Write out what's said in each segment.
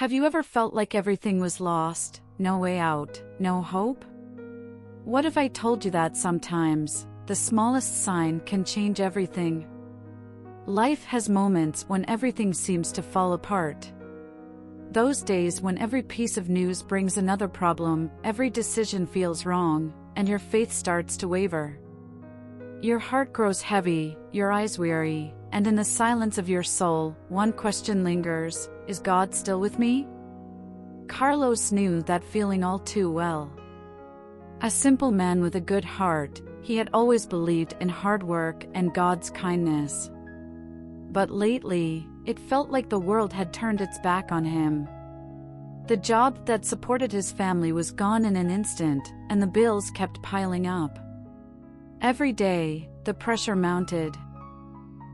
Have you ever felt like everything was lost, no way out, no hope? What if I told you that sometimes, the smallest sign can change everything? Life has moments when everything seems to fall apart. Those days when every piece of news brings another problem, every decision feels wrong, and your faith starts to waver. Your heart grows heavy, your eyes weary, and in the silence of your soul, one question lingers: is God still with me? Carlos knew that feeling all too well. A simple man with a good heart, he had always believed in hard work and God's kindness. But lately, it felt like the world had turned its back on him. The job that supported his family was gone in an instant, and the bills kept piling up. Every day, the pressure mounted.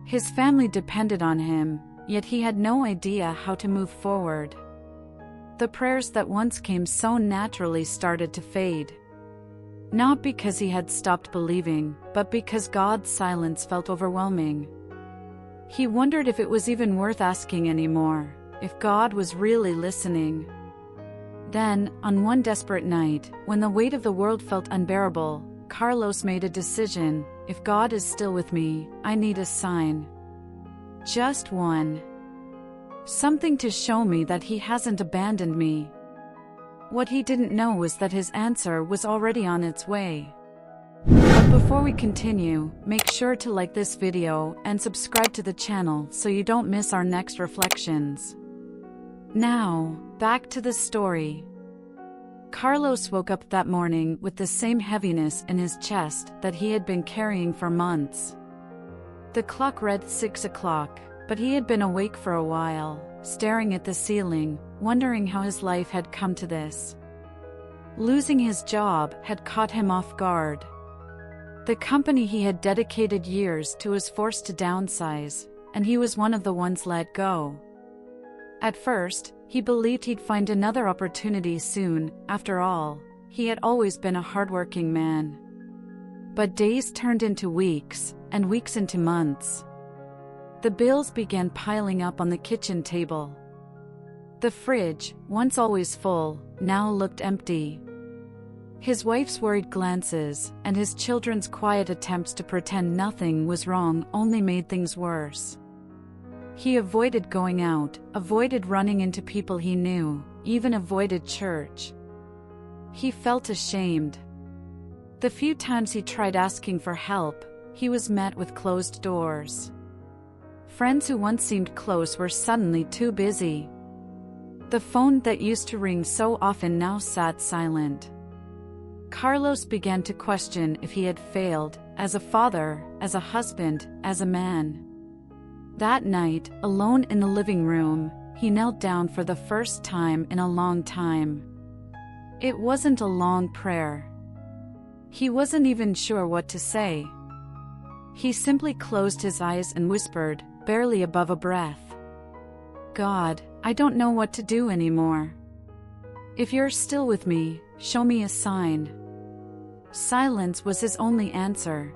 His family depended on him, yet he had no idea how to move forward. The prayers that once came so naturally started to fade. Not because he had stopped believing, but because God's silence felt overwhelming. He wondered if it was even worth asking anymore, if God was really listening. Then, on one desperate night, when the weight of the world felt unbearable, Carlos made a decision: if God is still with me, I need a sign. Just one. Something to show me that he hasn't abandoned me. What he didn't know was that his answer was already on its way. But before we continue, make sure to like this video and subscribe to the channel so you don't miss our next reflections. Now, back to the story. Carlos woke up that morning with the same heaviness in his chest that he had been carrying for months. The clock read 6 o'clock, but he had been awake for a while, staring at the ceiling, wondering how his life had come to this. Losing his job had caught him off guard. The company he had dedicated years to was forced to downsize, and he was one of the ones let go. At first, he believed he'd find another opportunity soon. After all, he had always been a hardworking man. But days turned into weeks, and weeks into months. The bills began piling up on the kitchen table. The fridge, once always full, now looked empty. His wife's worried glances, and his children's quiet attempts to pretend nothing was wrong only made things worse. He avoided going out, avoided running into people he knew, even avoided church. He felt ashamed. The few times he tried asking for help, he was met with closed doors. Friends who once seemed close were suddenly too busy. The phone that used to ring so often now sat silent. Carlos began to question if he had failed, as a father, as a husband, as a man. That night, alone in the living room, he knelt down for the first time in a long time. It wasn't a long prayer. He wasn't even sure what to say. He simply closed his eyes and whispered, barely above a breath, "God, I don't know what to do anymore. If you're still with me, show me a sign." Silence was his only answer.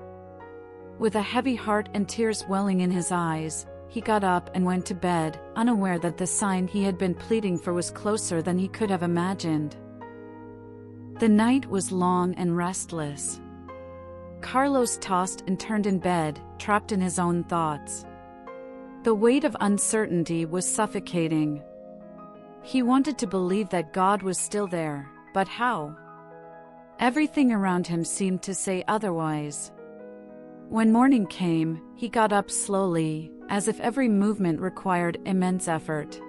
With a heavy heart and tears welling in his eyes, he got up and went to bed, unaware that the sign he had been pleading for was closer than he could have imagined. The night was long and restless. Carlos tossed and turned in bed, trapped in his own thoughts. The weight of uncertainty was suffocating. He wanted to believe that God was still there, but how? Everything around him seemed to say otherwise. When morning came, he got up slowly, as if every movement required immense effort.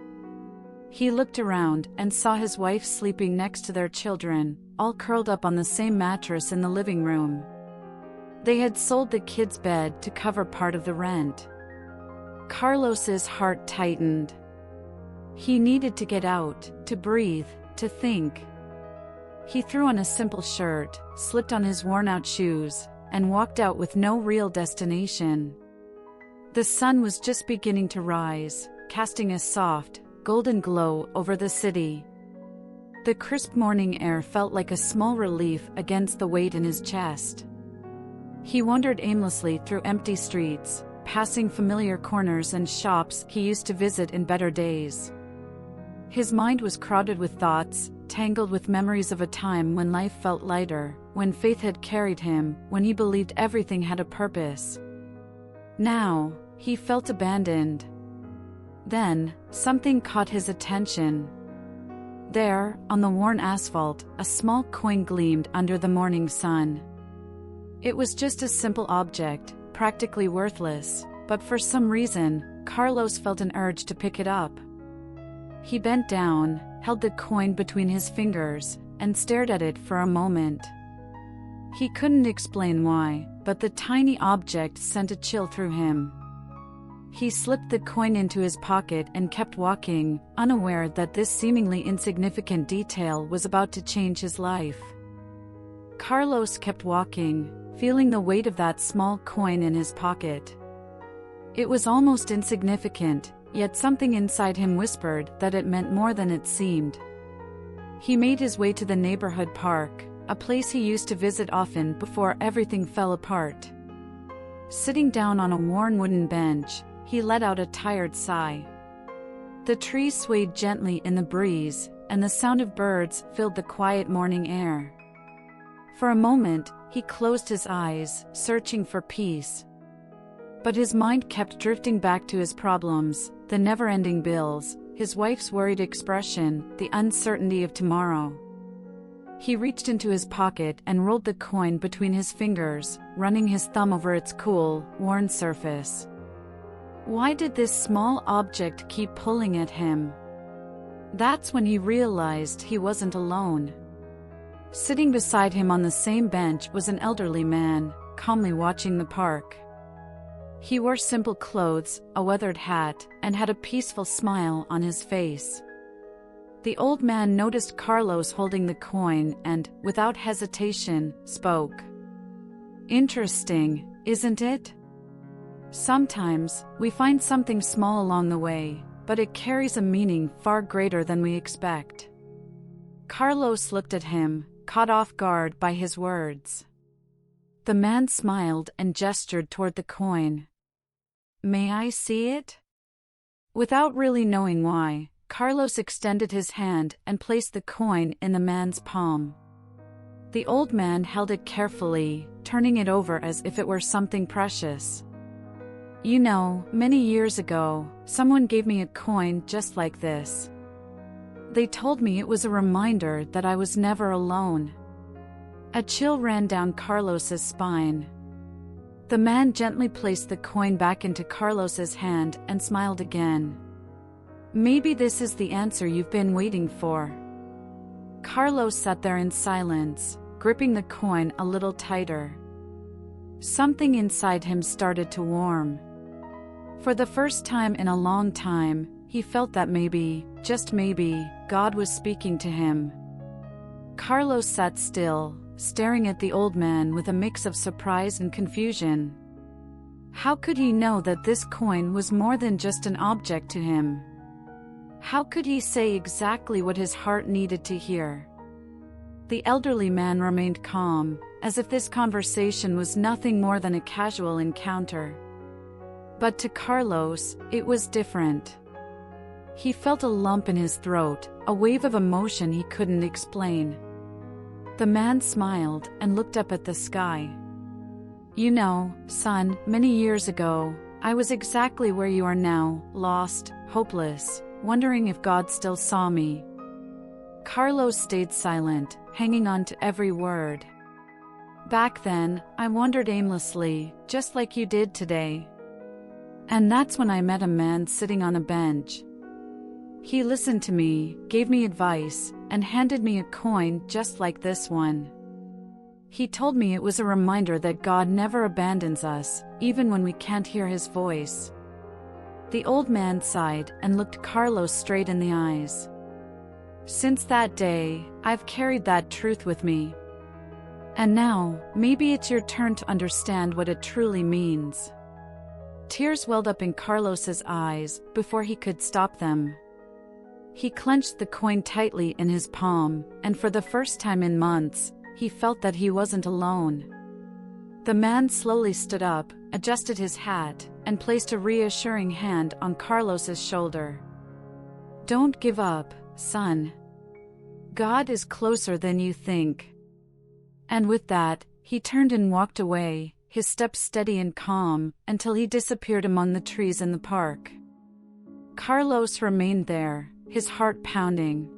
He looked around and saw his wife sleeping next to their children, all curled up on the same mattress in the living room. They had sold the kids' bed to cover part of the rent. Carlos's heart tightened. He needed to get out, to breathe, to think. He threw on a simple shirt, slipped on his worn-out shoes, and walked out with no real destination. The sun was just beginning to rise, casting a soft, golden glow over the city. The crisp morning air felt like a small relief against the weight in his chest. He wandered aimlessly through empty streets, passing familiar corners and shops he used to visit in better days. His mind was crowded with thoughts, tangled with memories of a time when life felt lighter, when faith had carried him, when he believed everything had a purpose. Now, he felt abandoned. Then, something caught his attention. There, on the worn asphalt, a small coin gleamed under the morning sun. It was just a simple object, practically worthless, but for some reason, Carlos felt an urge to pick it up. He bent down, held the coin between his fingers, and stared at it for a moment. He couldn't explain why, but the tiny object sent a chill through him. He slipped the coin into his pocket and kept walking, unaware that this seemingly insignificant detail was about to change his life. Carlos kept walking, feeling the weight of that small coin in his pocket. It was almost insignificant, yet something inside him whispered that it meant more than it seemed. He made his way to the neighborhood park, a place he used to visit often before everything fell apart. Sitting down on a worn wooden bench, he let out a tired sigh. The trees swayed gently in the breeze, and the sound of birds filled the quiet morning air. For a moment, he closed his eyes, searching for peace. But his mind kept drifting back to his problems, the never-ending bills, his wife's worried expression, the uncertainty of tomorrow. He reached into his pocket and rolled the coin between his fingers, running his thumb over its cool, worn surface. Why did this small object keep pulling at him? That's when he realized he wasn't alone. Sitting beside him on the same bench was an elderly man, calmly watching the park. He wore simple clothes, a weathered hat, and had a peaceful smile on his face. The old man noticed Carlos holding the coin and, without hesitation, spoke. "Interesting, isn't it? Sometimes, we find something small along the way, but it carries a meaning far greater than we expect." Carlos looked at him, caught off guard by his words. The man smiled and gestured toward the coin. "May I see it?" Without really knowing why, Carlos extended his hand and placed the coin in the man's palm. The old man held it carefully, turning it over as if it were something precious. "You know, many years ago, someone gave me a coin just like this. They told me it was a reminder that I was never alone." A chill ran down Carlos's spine. The man gently placed the coin back into Carlos's hand and smiled again. "Maybe this is the answer you've been waiting for." Carlos sat there in silence, gripping the coin a little tighter. Something inside him started to warm. For the first time in a long time, he felt that maybe, just maybe, God was speaking to him. Carlos sat still, staring at the old man with a mix of surprise and confusion. How could he know that this coin was more than just an object to him? How could he say exactly what his heart needed to hear? The elderly man remained calm, as if this conversation was nothing more than a casual encounter. But to Carlos, it was different. He felt a lump in his throat, a wave of emotion he couldn't explain. The man smiled and looked up at the sky. "You know, son, many years ago, I was exactly where you are now, lost, hopeless, wondering if God still saw me." Carlos stayed silent, hanging on to every word. "Back then, I wandered aimlessly, just like you did today. And that's when I met a man sitting on a bench. He listened to me, gave me advice, and handed me a coin just like this one. He told me it was a reminder that God never abandons us, even when we can't hear his voice." The old man sighed and looked Carlos straight in the eyes. "Since that day, I've carried that truth with me. And now, maybe it's your turn to understand what it truly means." Tears welled up in Carlos's eyes before he could stop them. He clenched the coin tightly in his palm, and for the first time in months, he felt that he wasn't alone. The man slowly stood up, adjusted his hat, and placed a reassuring hand on Carlos's shoulder. "Don't give up, son. God is closer than you think." And with that, he turned and walked away, his steps steady and calm, until he disappeared among the trees in the park. Carlos remained there, his heart pounding.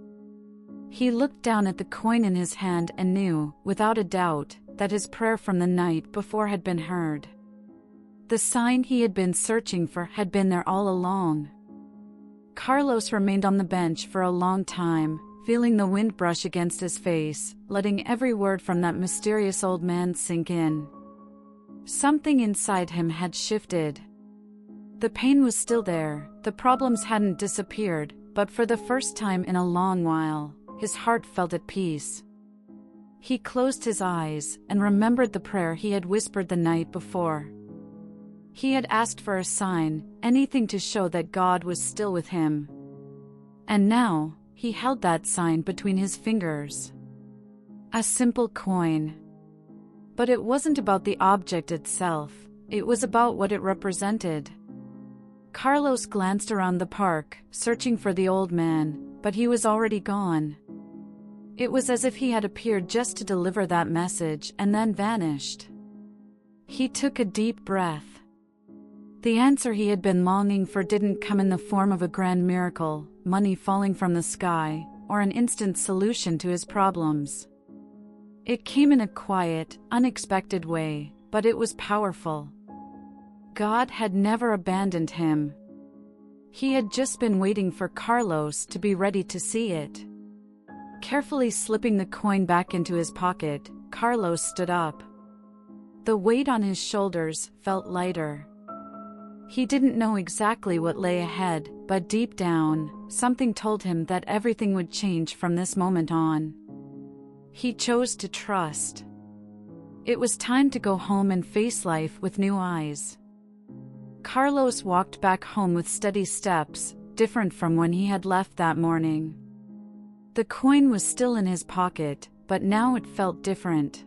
He looked down at the coin in his hand and knew, without a doubt, that his prayer from the night before had been heard. The sign he had been searching for had been there all along. Carlos remained on the bench for a long time, feeling the wind brush against his face, letting every word from that mysterious old man sink in. Something inside him had shifted. The pain was still there, the problems hadn't disappeared, but for the first time in a long while, his heart felt at peace. He closed his eyes and remembered the prayer he had whispered the night before. He had asked for a sign, anything to show that God was still with him. And now, he held that sign between his fingers. A simple coin. But it wasn't about the object itself, it was about what it represented. Carlos glanced around the park, searching for the old man, but he was already gone. It was as if he had appeared just to deliver that message and then vanished. He took a deep breath. The answer he had been longing for didn't come in the form of a grand miracle, money falling from the sky, or an instant solution to his problems. It came in a quiet, unexpected way, but it was powerful. God had never abandoned him. He had just been waiting for Carlos to be ready to see it. Carefully slipping the coin back into his pocket, Carlos stood up. The weight on his shoulders felt lighter. He didn't know exactly what lay ahead, but deep down, something told him that everything would change from this moment on. He chose to trust. It was time to go home and face life with new eyes. Carlos walked back home with steady steps, different from when he had left that morning. The coin was still in his pocket, but now it felt different.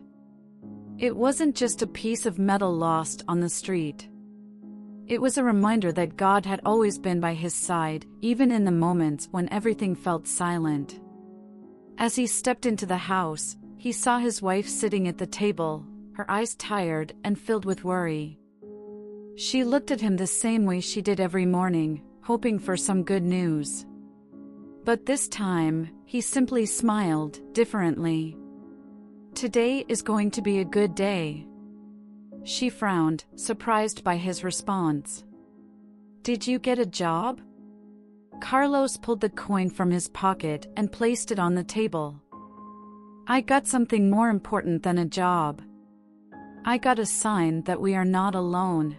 It wasn't just a piece of metal lost on the street. It was a reminder that God had always been by his side, even in the moments when everything felt silent. As he stepped into the house, he saw his wife sitting at the table, her eyes tired and filled with worry. She looked at him the same way she did every morning, hoping for some good news. But this time, he simply smiled, differently. "Today is going to be a good day." She frowned, surprised by his response. "Did you get a job?" Carlos pulled the coin from his pocket and placed it on the table. "I got something more important than a job. I got a sign that we are not alone."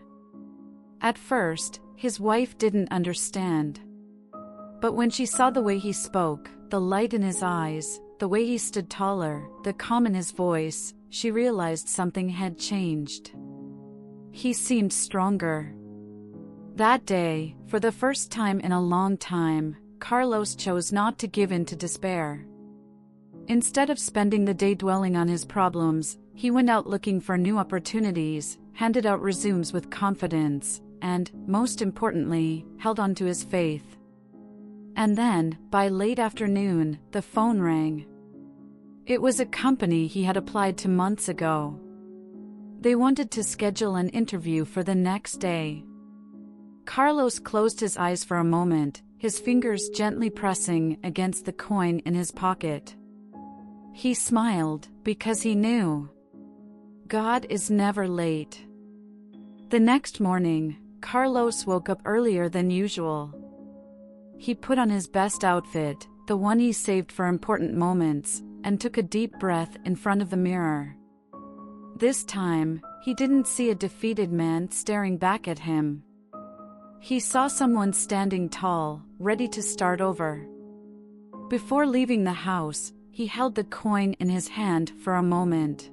At first, his wife didn't understand. But when she saw the way he spoke, the light in his eyes, the way he stood taller, the calm in his voice, she realized something had changed. He seemed stronger. That day, for the first time in a long time, Carlos chose not to give in to despair. Instead of spending the day dwelling on his problems, he went out looking for new opportunities, handed out resumes with confidence, and, most importantly, held on to his faith. And then, by late afternoon, the phone rang. It was a company he had applied to months ago. They wanted to schedule an interview for the next day. Carlos closed his eyes for a moment, his fingers gently pressing against the coin in his pocket. He smiled, because he knew. God is never late. The next morning, Carlos woke up earlier than usual. He put on his best outfit, the one he saved for important moments, and took a deep breath in front of the mirror. This time, he didn't see a defeated man staring back at him. He saw someone standing tall, ready to start over. Before leaving the house, he held the coin in his hand for a moment.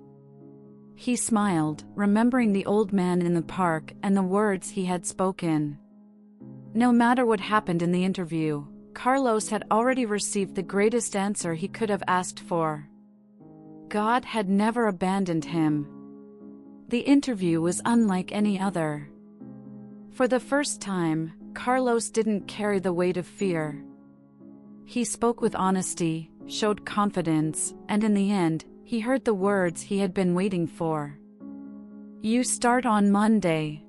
He smiled, remembering the old man in the park and the words he had spoken. No matter what happened in the interview, Carlos had already received the greatest answer he could have asked for. God had never abandoned him. The interview was unlike any other. For the first time, Carlos didn't carry the weight of fear. He spoke with honesty, showed confidence, and in the end, he heard the words he had been waiting for. "You start on Monday."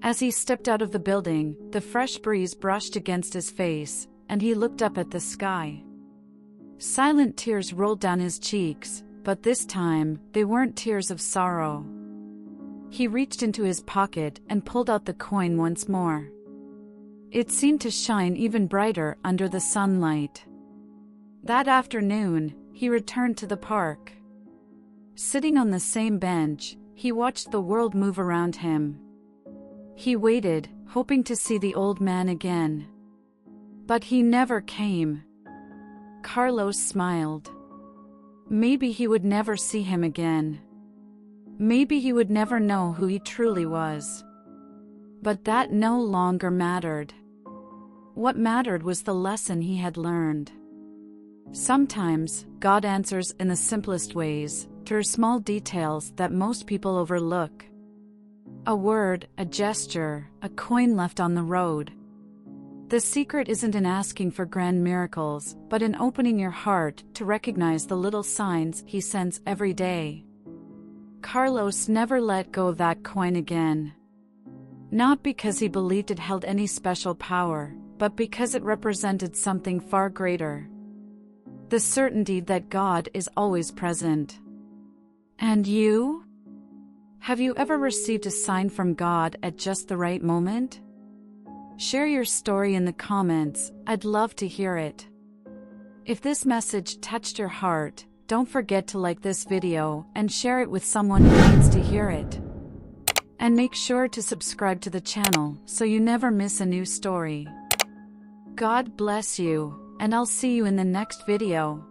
As he stepped out of the building, the fresh breeze brushed against his face, and he looked up at the sky. Silent tears rolled down his cheeks, but this time, they weren't tears of sorrow. He reached into his pocket and pulled out the coin once more. It seemed to shine even brighter under the sunlight. That afternoon, he returned to the park. Sitting on the same bench, he watched the world move around him. He waited, hoping to see the old man again. But he never came. Carlos smiled. Maybe he would never see him again. Maybe he would never know who he truly was. But that no longer mattered. What mattered was the lesson he had learned. Sometimes, God answers in the simplest ways, through small details that most people overlook. A word, a gesture, a coin left on the road. The secret isn't in asking for grand miracles, but in opening your heart to recognize the little signs He sends every day. Carlos never let go of that coin again. Not because he believed it held any special power, but because it represented something far greater. The certainty that God is always present. And you? Have you ever received a sign from God at just the right moment? Share your story in the comments, I'd love to hear it. If this message touched your heart, don't forget to like this video and share it with someone who needs to hear it. And make sure to subscribe to the channel so you never miss a new story. God bless you, and I'll see you in the next video.